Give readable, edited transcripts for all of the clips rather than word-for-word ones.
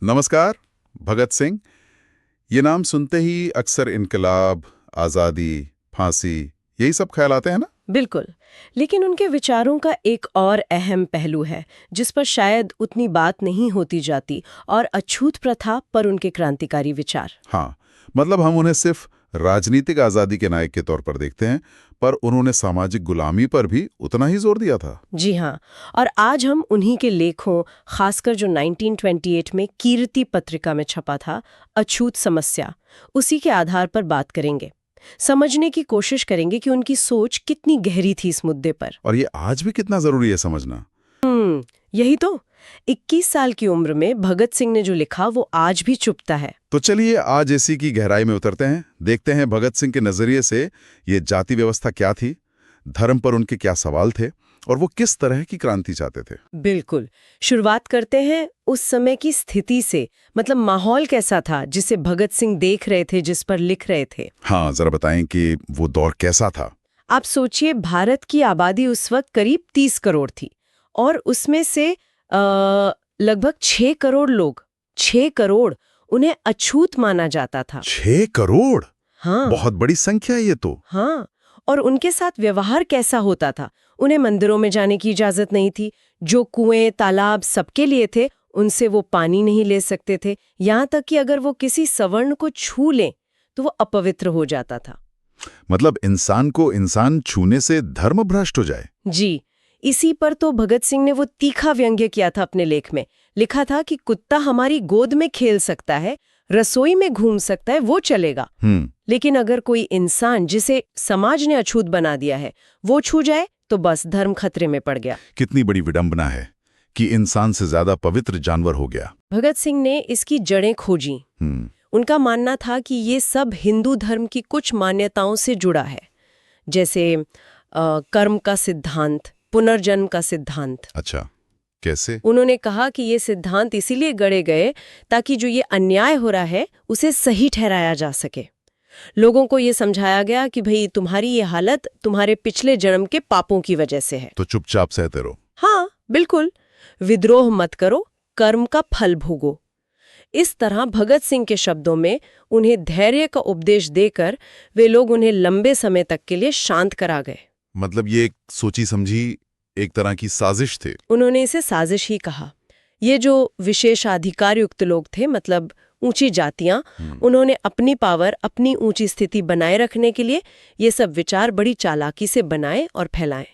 नमस्कार। भगत सिंह, ये नाम सुनते ही अक्सर इनकलाब, आज़ादी, फांसी यही सब ख्याल आते हैं ना? बिल्कुल। लेकिन उनके विचारों का एक और अहम पहलू है जिस पर शायद उतनी बात नहीं होती जाती, और अछूत प्रथा पर उनके क्रांतिकारी विचार। हाँ, मतलब हम उन्हें सिर्फ राजनीतिक आज़ादी के नायक के तौर पर देखते हैं, पर उन्होंने सामाजिक गुलामी पर भी उतना ही जोर दिया था। जी हाँ। और आज हम उन्हीं के लेखों, खासकर जो 1928 में कीर्ति पत्रिका में छपा था, अछूत समस्या, उसी के आधार पर बात करेंगे। समझने की कोशिश करेंगे कि उनकी सोच कितनी गहरी थी इस मुद्दे पर। और ये आज भी कितना जरूरी है समझना। यही तो। 21 साल की उम्र में भगत सिंह ने जो लिखा वो आज भी चुभता है। तो चलिए आज इसी की गहराई में उतरते हैं, देखते हैं भगत सिंह के नजरिए से ये जाति व्यवस्था क्या थी, धर्म पर उनके क्या सवाल थे और वो किस तरह की क्रांति चाहते थे। बिल्कुल। शुरुआत करते हैं उस समय की स्थिति से, मतलब माहौल कैसा था जिसे भगत सिंह देख रहे थे, जिस पर लिख रहे थे। हाँ, जरा बताएं कि वो दौर कैसा था। आप सोचिए, भारत की आबादी उस वक्त करीब 30 करोड़ थी, और उसमें से लगभग 6 करोड़ लोग, 6 करोड़, उन्हें अछूत माना जाता था। 6 करोड़? हाँ, बहुत बड़ी संख्या है ये तो। हाँ। और उनके साथ व्यवहार कैसा होता था? उन्हें मंदिरों में जाने की इजाजत नहीं थी। जो कुएं, तालाब सबके लिए थे, उनसे वो पानी नहीं ले सकते थे। यहाँ तक कि अगर वो किसी सवर्ण को छू लें तो वो अपवित्र हो जाता था। मतलब इंसान को इंसान छूने से धर्म भ्रष्ट हो जाए। जी। इसी पर तो भगत सिंह ने वो तीखा व्यंग्य किया था अपने लेख में। लिखा था कि कुत्ता हमारी गोद में खेल सकता है, रसोई में घूम सकता है, वो चलेगा, लेकिन अगर कोई इंसान जिसे समाज ने अछूत बना दिया है वो छू जाए तो बस धर्म खतरे में पड़ गया। कितनी बड़ी विडंबना है कि इंसान से ज्यादा पवित्र जानवर हो गया। भगत सिंह ने इसकी जड़ें खोजी। उनका मानना था कि ये सब हिंदू धर्म की कुछ मान्यताओं से जुड़ा है, जैसे कर्म का सिद्धांत, पुनर्जन्म का सिद्धांत। अच्छा, कैसे? उन्होंने कहा कि ये सिद्धांत इसीलिए गढ़े गए ताकि जो ये अन्याय हो रहा है उसे सही ठहराया जा सके। लोगों को ये समझाया गया कि भाई तुम्हारी ये हालत तुम्हारे पिछले जन्म के पापों की वजह से है, तो चुपचाप सहते रहो। हाँ बिल्कुल, विद्रोह मत करो, कर्म का फल भोगो। इस तरह भगत सिंह के शब्दों में उन्हें धैर्य का उपदेश देकर वे लोग उन्हें लंबे समय तक के लिए शांत करा गए। मतलब ये एक सोची समझी एक तरह की साजिश थी। उन्होंने इसे साजिश ही कहा। ये जो विशेषाधिकार युक्त लोग थे, मतलब ऊंची जातियां, उन्होंने अपनी पावर, अपनी ऊंची स्थिति बनाए रखने के लिए ये सब विचार बड़ी चालाकी से बनाए और फैलाए।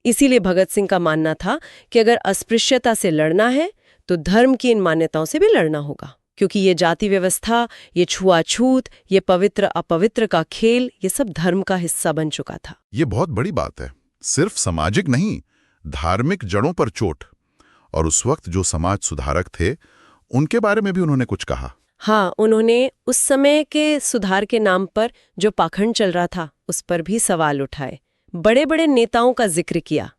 इसीलिए भगत सिंह का मानना था कि अगर अस्पृश्यता से लड़ना है तो धर्म की इन मान्यताओं से भी लड़ना होगा, क्योंकि ये जाति व्यवस्था, ये छुआछूत, ये पवित्र अपवित्र का खेल, ये सब धर्म का हिस्सा बन चुका था। ये बहुत बड़ी बात है, सिर्फ सामाजिक नहीं, धार्मिक जड़ों पर चोट। और उस वक्त जो समाज सुधारक थे उनके बारे में भी उन्होंने कुछ कहा। हाँ, उन्होंने उस समय के सुधार के नाम पर जो पाखंड चल रहा था उस पर भी सवाल उठाए। बड़े बड़े नेताओं का जिक्र किया,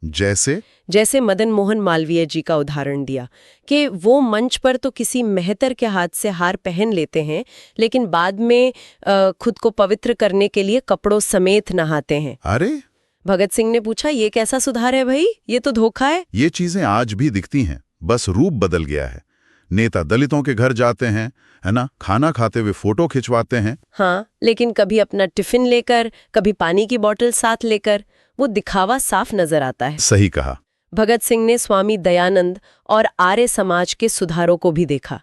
जैसे मदन मोहन मालवीय जी का उदाहरण दिया कि वो मंच पर तो किसी मेहतर के हाथ से हार पहन लेते हैं, लेकिन बाद में खुद को पवित्र करने के लिए कपड़ों समेत नहाते हैं। अरे, भगत सिंह ने पूछा, ये कैसा सुधार है भाई? ये तो धोखा है। ये चीजें आज भी दिखती हैं, बस रूप बदल गया है। नेता दलितों के घर जाते हैं, है ना, खाना खाते हुए फोटो खिंचवाते हैं। हाँ, लेकिन कभी अपना टिफिन लेकर, कभी पानी की बोतल साथ लेकर, वो दिखावा साफ नजर आता है। सही कहा। भगत सिंह ने स्वामी दयानंद और आर्य समाज के सुधारों को भी देखा।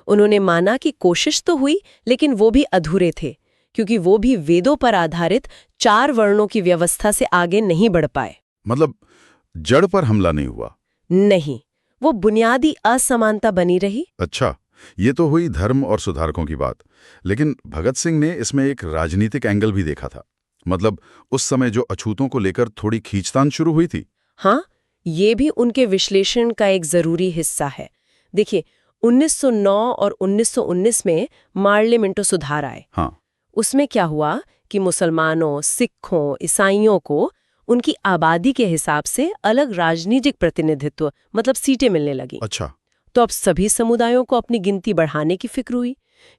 उन्होंने माना कि कोशिश तो हुई, लेकिन वो भी अधूरे थे, क्योंकि वो भी वेदों पर आधारित 4 वर्णों की व्यवस्था से आगे नहीं बढ़ पाए। मतलब जड़ पर हमला नहीं हुआ? नहीं, वो बुनियादी असमानता बनी रही। अच्छा, ये तो हुई धर्म और सुधारकों की बात, लेकिन भगत सिंह ने इसमें एक राजनीतिक एंगल भी देखा था। मतलब उस समय जो अछूतों को लेकर थोड़ी खींचतान शुरू हुई थी। हाँ, ये भी उनके विश्लेषण का एक जरूरी हिस्सा है। देखिए, 1909 और 1919 में मार्लिमेंटो सुधार आए। हाँ। उसमें क्या हुआ कि मुसलमानों, सिखों, ईसाइयों को उनकी आबादी के हिसाब से अलग राजनीतिक प्रतिनिधित्व, मतलब सीटें मिलने लगी। अच्छा। तो अब सभी समुदायों को अपनी गिनती बढ़ाने की फिक्र हुई।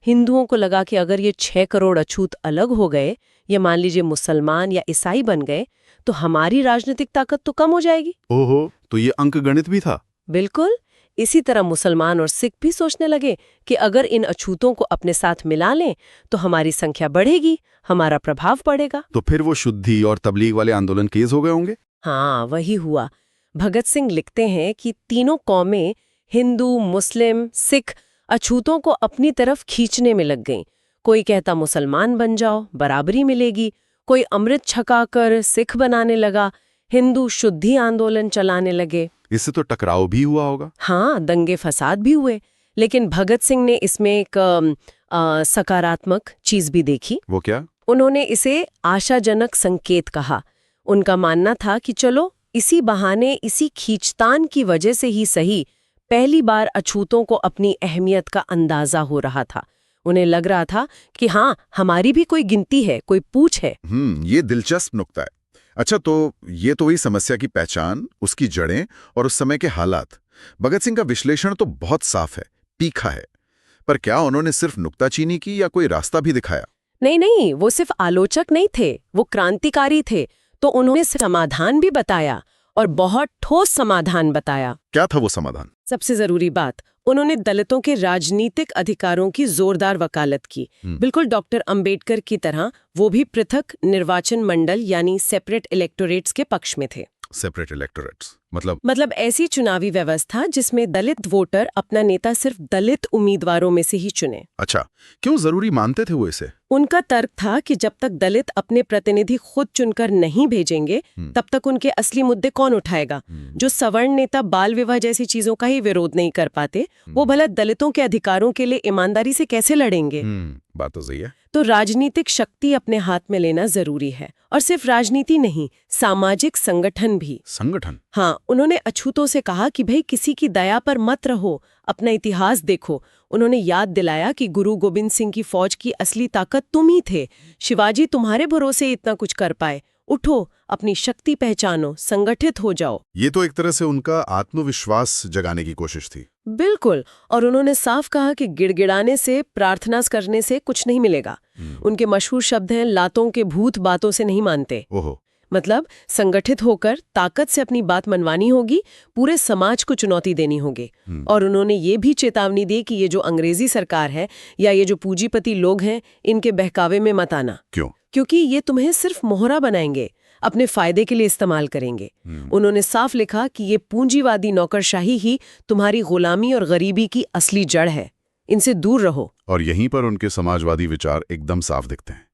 हिंदुओं को लगा कि अगर ये 6 करोड़ अछूत अलग हो गए, या मान लीजिए मुसलमान या ईसाई बन गए, तो हमारी राजनीतिक ताकत तो कम हो जाएगी। ओहो, तो ये अंक गणित भी था। बिल्कुल। इसी तरह मुसलमान और सिख भी सोचने लगे कि अगर इन अछूतों को अपने साथ मिला लें तो हमारी संख्या बढ़ेगी, हमारा प्रभाव बढ़ेगा। तो फिर वो शुद्धि और तबलीग वाले आंदोलन तेज हो गए होंगे। हाँ, वही हुआ। भगत सिंह लिखते हैं कि तीनों कौमें, हिंदू, मुस्लिम, सिख, अछूतों को अपनी तरफ खींचने में लग गईं। कोई कहता मुसलमान बन जाओ, बराबरी मिलेगी। कोई अमृत छकाकर सिख बनाने लगा। हिंदू शुद्धि आंदोलन चलाने लगे। इससे तो टकराव भी हुआ होगा। हाँ, दंगे फसाद भी हुए। लेकिन भगत सिंह ने इसमें एक सकारात्मक चीज भी देखी। वो क्या? उन्होंने इसे आशाजनक संकेत कहा। उनका मानना था कि चलो इसी बहाने, इसी खींचतान की वजह से ही सही, पहली बार अछूतों को अपनी अहमियत का अंदाजा हो रहा था। उन्हें लग रहा था कि हाँ, हमारी भी कोई गिनती है, कोई पूछ है। ये दिलचस्प नुक्ता है। अच्छा, तो ये तो हुई समस्या की पहचान, उसकी जड़ें और उस समय के हालात। भगत सिंह का विश्लेषण तो बहुत साफ है, तीखा है। पर क्या उन्होंने सिर्फ नुक्ताचीनी की या कोई रास्ता भी दिखाया? नहीं, वो सिर्फ आलोचक नहीं थे, वो क्रांतिकारी थे। तो उन्होंने समाधान भी बताया, और बहुत ठोस समाधान बताया। क्या था वो समाधान? सबसे जरूरी बात, उन्होंने दलितों के राजनीतिक अधिकारों की जोरदार वकालत की। बिल्कुल डॉक्टर अंबेडकर की तरह वो भी पृथक निर्वाचन मंडल यानी सेपरेट इलेक्टोरेट्स के पक्ष में थे। सेपरेट इलेक्टोरेट्स मतलब ऐसी चुनावी व्यवस्था जिसमें दलित वोटर अपना नेता सिर्फ दलित उम्मीदवारों में से ही चुने। अच्छा, क्यों जरूरी मानते थे वो इसे? उनका तर्क था कि जब तक दलित अपने प्रतिनिधि खुद चुनकर नहीं भेजेंगे, तब तक उनके असली मुद्दे कौन उठाएगा? जो सवर्ण नेता बाल विवाह जैसी चीजों का ही विरोध नहीं कर पाते, वो भला दलितों के अधिकारों के लिए ईमानदारी से कैसे लड़ेंगे? बात तो सही है। तो राजनीतिक शक्ति अपने हाथ में लेना जरूरी है, और सिर्फ राजनीति नहीं, सामाजिक संगठन भी। संगठन? हाँ, उन्होंने अछूतों से कहा कि भाई किसी की दया पर मत रहो, अपना इतिहास देखो। उन्होंने याद दिलाया कि गुरु गोविंद सिंह की फौज की असली ताकत तुम ही थे। शिवाजी तुम्हारे भरोसे इतना कुछ कर पाए। उठो, अपनी शक्ति पहचानो, संगठित हो जाओ। ये तो एक तरह से उनका आत्मविश्वास जगाने की कोशिश थी। बिल्कुल। और उन्होंने साफ कहा कि गिड़गिड़ाने से, प्रार्थना करने से कुछ नहीं मिलेगा। उनके मशहूर शब्द हैं, लातों के भूत बातों से नहीं मानते। ओहो। मतलब संगठित होकर ताकत से अपनी बात मनवानी होगी, पूरे समाज को चुनौती देनी होगी। और उन्होंने ये भी चेतावनी दी कि ये जो अंग्रेजी सरकार है या ये जो पूंजीपति लोग हैं, इनके बहकावे में मत आना। क्यों? क्योंकि ये तुम्हें सिर्फ मोहरा बनाएंगे, अपने फायदे के लिए इस्तेमाल करेंगे। उन्होंने साफ लिखा कि ये पूंजीवादी नौकरशाही ही तुम्हारी गुलामी और गरीबी की असली जड़ है। इनसे दूर रहो। और यहीं पर उनके समाजवादी विचार एकदम साफ दिखते हैं।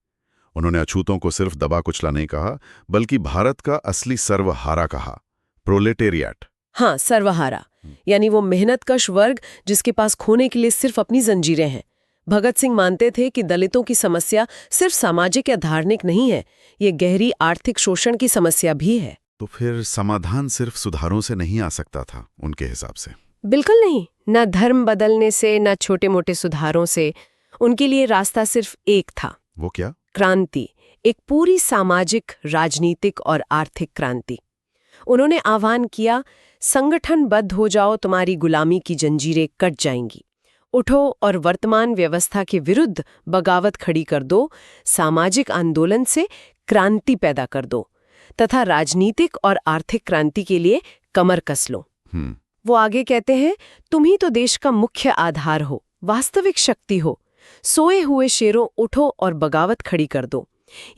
उन्होंने अछूतों को सिर्फ दबा कुचला नहीं कहा, बल्कि भारत का असली सर्वहारा कहा, प्रोलेटेरिएट। हाँ, सर्वहारा यानी वो मेहनतकश वर्ग जिसके पास खोने के लिए सिर्फ अपनी जंजीरें हैं। भगत सिंह मानते थे कि दलितों की समस्या सिर्फ सामाजिक या धार्मिक नहीं है, ये गहरी आर्थिक शोषण की समस्या भी है। तो फिर समाधान सिर्फ सुधारों से नहीं आ सकता था उनके हिसाब से? बिल्कुल नहीं, न धर्म बदलने से, न छोटे मोटे सुधारों से। उनके लिए रास्ता सिर्फ एक था। वो क्या? क्रांति, एक पूरी सामाजिक, राजनीतिक और आर्थिक क्रांति। उन्होंने आह्वान किया, संगठनबद्ध हो जाओ, तुम्हारी गुलामी की जंजीरें कट जाएंगी। उठो और वर्तमान व्यवस्था के विरुद्ध बगावत खड़ी कर दो, सामाजिक आंदोलन से क्रांति पैदा कर दो, तथा राजनीतिक और आर्थिक क्रांति के लिए कमर कस लो। वो आगे कहते हैं, तुम ही तो देश का मुख्य आधार हो, वास्तविक शक्ति हो। सोए हुए शेरों, उठो और बगावत खड़ी कर दो।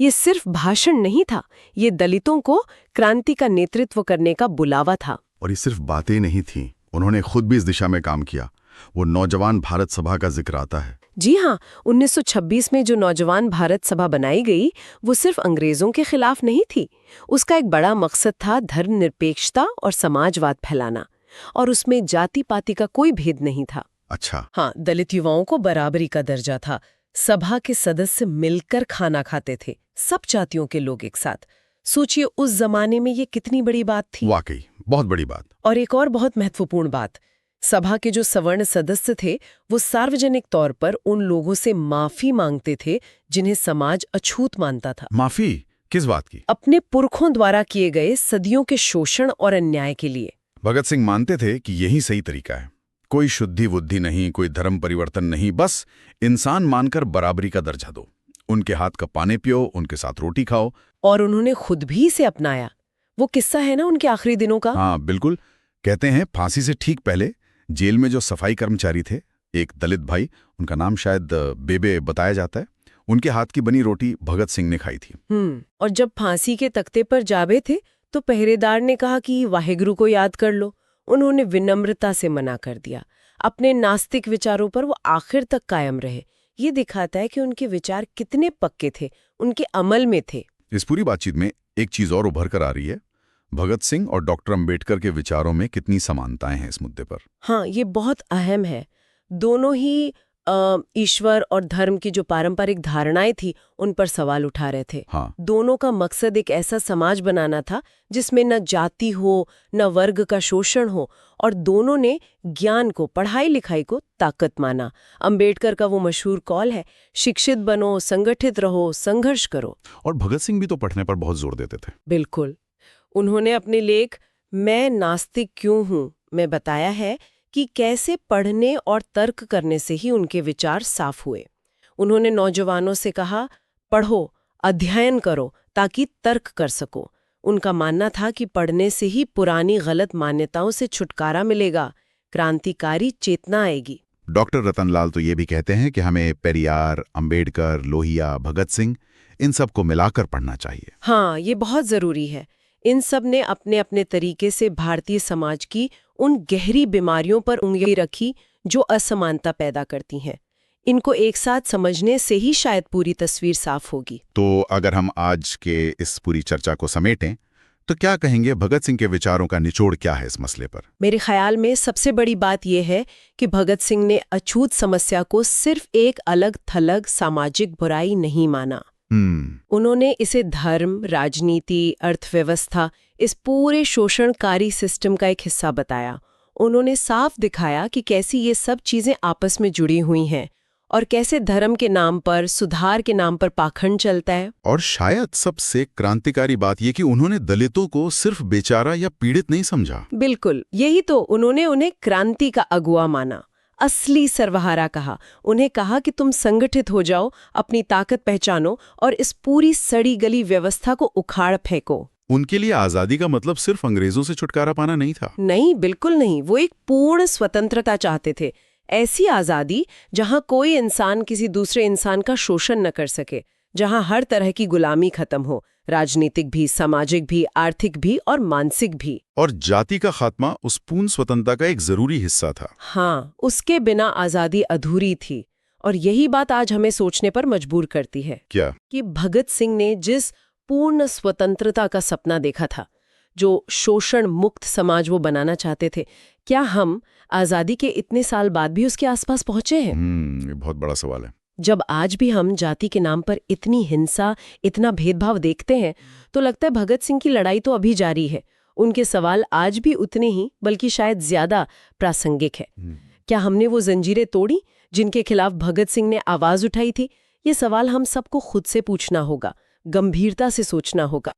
ये सिर्फ भाषण नहीं था, ये दलितों को क्रांति का नेतृत्व करने का बुलावा था। और ये सिर्फ बातें नहीं थीं, उन्होंने खुद भी इस दिशा में काम किया। वो नौजवान भारत सभा का जिक्र आता है। जी हाँ, 1926 में जो नौजवान भारत सभा बनाई गई, वो सिर्फ अंग्रेजों के खिलाफ नहीं थी। उसका एक बड़ा मकसद था धर्मनिरपेक्षता और समाजवाद फैलाना, और उसमें जाति पाति का कोई भेद नहीं था। अच्छा। हाँ, दलित युवाओं को बराबरी का दर्जा था। सभा के सदस्य मिलकर खाना खाते थे, सब जातियों के लोग एक साथ। सोचिए उस जमाने में ये कितनी बड़ी बात थी। वाकई बहुत बड़ी बात। और एक और बहुत महत्वपूर्ण बात, सभा के जो सवर्ण सदस्य थे वो सार्वजनिक तौर पर उन लोगों से माफी मांगते थे जिन्हें समाज अछूत मानता था। माफी किस बात की? अपने पुरखों द्वारा किए गए सदियों के शोषण और अन्याय के लिए। भगत सिंह मानते थे कि यही सही तरीका है। कोई शुद्धि बुद्धि नहीं, कोई धर्म परिवर्तन नहीं, बस इंसान मानकर बराबरी का दर्जा दो, उनके हाथ का पानी पियो, उनके साथ रोटी खाओ। और उन्होंने खुद भी इसे अपनाया। वो किस्सा है ना उनके आखिरी दिनों का। हाँ बिल्कुल। कहते हैं फांसी से ठीक पहले जेल में जो सफाई कर्मचारी थे, एक दलित भाई, उनका नाम शायद बेबे बताया जाता है, उनके हाथ की बनी रोटी भगत सिंह ने खाई थी। और जब फांसी के तख्ते पर जाबे थे तो पहरेदार ने कहा कि वाहेगुरु को याद कर लो। उन्होंने विनम्रता से मना कर दिया। अपने नास्तिक विचारों पर वो आखिर तक कायम रहे। ये दिखाता है कि उनके विचार कितने पक्के थे, उनके अमल में थे। इस पूरी बातचीत में एक चीज और उभर कर आ रही है, भगत सिंह और डॉक्टर अंबेडकर के विचारों में कितनी समानताएं हैं इस मुद्दे पर। हाँ, ये बहुत अहम है। दोनों ही ईश्वर और धर्म की जो पारंपरिक धारणाएं थी उन पर सवाल उठा रहे थे। हाँ। दोनों का मकसद एक ऐसा समाज बनाना था जिसमें न जाति हो, न वर्ग का शोषण हो, और दोनों ने ज्ञान को, पढ़ाई लिखाई को ताकत माना। अंबेडकर का वो मशहूर कॉल है, शिक्षित बनो, संगठित रहो, संघर्ष करो। और भगत सिंह भी तो पढ़ने पर बहुत जोर देते थे। बिल्कुल। उन्होंने अपने लेख मैं नास्तिक क्यों हूं में बताया है कि कैसे पढ़ने और तर्क करने से ही उनके विचार साफ हुए। उन्होंने नौजवानों से कहा, पढ़ो, अध्ययन करो ताकि तर्क कर सको। उनका मानना था कि पढ़ने से ही पुरानी गलत मान्यताओं से छुटकारा मिलेगा, क्रांतिकारी चेतना आएगी। डॉक्टर रतनलाल तो ये भी कहते हैं कि हमें पेरियार, अंबेडकर, लोहिया, भगत सिंह, इन सब को मिलाकर पढ़ना चाहिए। हाँ, ये बहुत जरूरी है। इन सब ने अपने अपने तरीके से भारतीय समाज की उन गहरी बीमारियों पर उंगली रखी जो असमानता पैदा करती हैं। इनको एक साथ समझने से ही शायद पूरी तस्वीर साफ होगी। तो अगर हम आज के इस पूरी चर्चा को समेटें तो क्या कहेंगे, भगत सिंह के विचारों का निचोड़ क्या है इस मसले पर? मेरे ख्याल में सबसे बड़ी बात यह है कि भगत सिंह ने अछूत समस्या को सिर्फ एक अलग थलग सामाजिक बुराई नहीं माना। उन्होंने इसे धर्म, राजनीति, अर्थव्यवस्था, इस पूरे शोषणकारी सिस्टम का एक हिस्सा बताया। उन्होंने साफ दिखाया कि कैसी ये सब चीजें आपस में जुड़ी हुई हैं और कैसे धर्म के नाम पर, सुधार के नाम पर पाखंड चलता है। और शायद सबसे क्रांतिकारी बात यह कि उन्होंने दलितों को सिर्फ बेचारा या पीड़ित नहीं समझा। बिल्कुल, यही तो, उन्होंने उन्हें क्रांति का अगुआ माना, असली सर्वहारा कहा। उन्हें कहा कि तुम संगठित हो जाओ, अपनी ताकत पहचानो और इस पूरी सड़ी गली व्यवस्था को उखाड़ फेंको। उनके लिए आजादी का मतलब सिर्फ अंग्रेजों से छुटकारा पाना नहीं था। नहीं, बिल्कुल नहीं। वो एक पूर्ण स्वतंत्रता चाहते थे। ऐसी आजादी जहां कोई इंसान किसी दूसरे इंसान का शोषण न कर सके, जहां हर तरह की गुलामी खत्म हो, राजनीतिक भी, सामाजिक भी, आर्थिक भी और मानसिक भी। और जाति का खात्मा उस पूर्ण स्वतंत्रता का एक जरूरी हिस्सा था। हाँ, उसके बिना आजादी अधूरी थी। और यही बात आज हमें सोचने पर मजबूर करती है। क्या? कि भगत सिंह ने जिस पूर्ण स्वतंत्रता का सपना देखा था, जो शोषण मुक्त समाज वो बनाना चाहते थे, क्या हम आजादी के इतने साल बाद भी उसके आसपास पहुंचे हैं? ये बहुत बड़ा सवाल है। जब आज भी हम जाति के नाम पर इतनी हिंसा, इतना भेदभाव देखते हैं, तो लगता है भगत सिंह की लड़ाई तो अभी जारी है। उनके सवाल आज भी उतने ही, बल्कि शायद ज्यादा प्रासंगिक है। क्या हमने वो जंजीरें तोड़ी जिनके खिलाफ भगत सिंह ने आवाज उठाई थी? ये सवाल हम सबको खुद से पूछना होगा, गंभीरता से सोचना होगा।